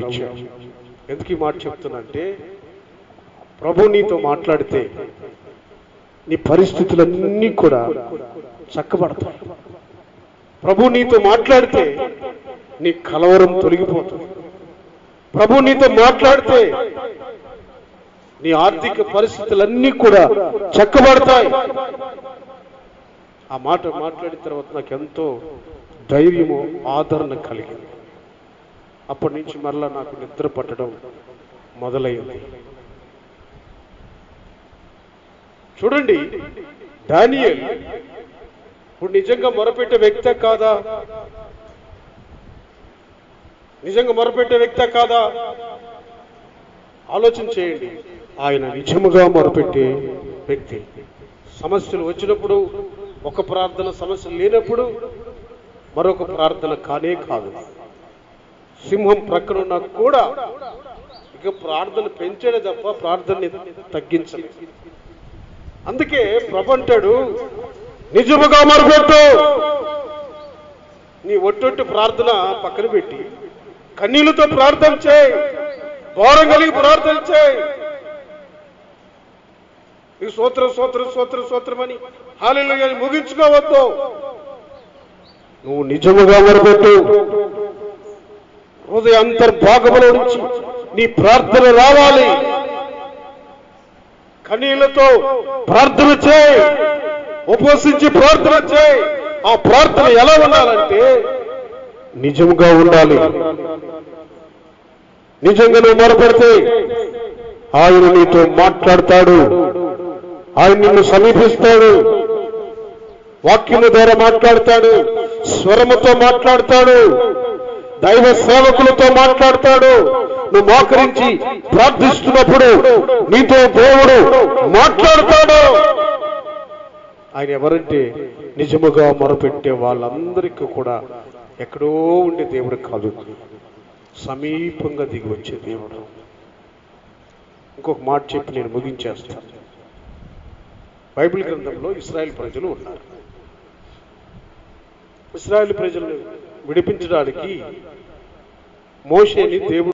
ఇచ్చాడు. ఎందుకు ఈ మాట చెప్తున్నంటే, ప్రభు నీతో మాట్లాడితే నీ పరిస్థితులన్నీ కూడా చక్కబడతాయి. ప్రభు నీతో మాట్లాడితే నీ కలవరం తొలగిపోతుంది. ప్రభు నీతో మాట్లాడితే నీ ఆర్థిక పరిస్థితులన్నీ కూడా చక్కబడతాయి. ఆ మాట మాట్లాడిన తర్వాత నాకు ఎంతో ధైర్యము, ఆదరణ కలిగింది. అప్పటి నుంచి మరలా నాకు నిద్ర పట్టడం మొదలైంది. చూడండి, దానియేలు ఇప్పుడు నిజంగా మొరపెట్టే వ్యక్తే కాదా? నిజంగా మొరపెట్టే వ్యక్తే కాదా? ఆలోచన చేయండి. ఆయన నిజముగా మొరపెట్టే వ్యక్తి. సమస్యలు వచ్చినప్పుడు ఒక ప్రార్థన, సమస్యలు లేనప్పుడు మరొక ప్రార్థన కానే కాదు. సింహం ప్రక్కన ఉన్నా కూడా ఇక ప్రార్థన పెంచడే తప్ప ప్రార్థనని తగ్గించలేదు. అందుకే ప్రభు అంటాడు, నిజముగా మొరపెట్టు. నీ ఒట్టొట్టు ప్రార్థన పక్కన పెట్టి కన్నీళ్లతో ప్రార్థన చేయి, భారం కలిగి ప్రార్థన చేయి. ఈ స్తోత్రం స్తోత్రం స్తోత్రం స్తోత్రం అని హల్లెలూయా అని ముగించుకోవద్దు. నువ్వు నిజముగా మొరపెట్టు. హృదయ అంతర్భాగములో నుంచి నీ ప్రార్థన రావాలి. కన్నీళ్లతో ప్రార్థన చేయి, ఉపవసించి ప్రార్థన చేయి. ఆ ప్రార్థన ఎలా ఉండాలంటే నిజంగా ఉండాలి. నిజంగా నువ్వు మొరపెడితే ఆయన నీతో మాట్లాడతాడు. ఆయన నిన్ను సమీపిస్తాడు. వాక్యము ద్వారా మాట్లాడతాడు, స్వరముతో మాట్లాడతాడు, దైవ సేవకులతో మాట్లాడతాడు. నువ్వు మోకరించి ప్రార్థిస్తున్నప్పుడు నీతో దేవుడు మాట్లాడతాడు. ఆయన ఎవరంటే నిజముగా మొరపెట్టే వాళ్ళందరికీ కూడా ఎక్కడో ఉండే దేవుడు కాదు, సమీపంగా దిగి వచ్చే దేవుడు. ఇంకొక మాట చెప్పి నేను ముగించేస్తాను. బైబిల్ గ్రంథంలో ఇశ్రాయేలు ప్రజలు ఉన్నారు. ఇశ్రాయేలు ప్రజలను విడిపించడానికి మోషేని దేవుడు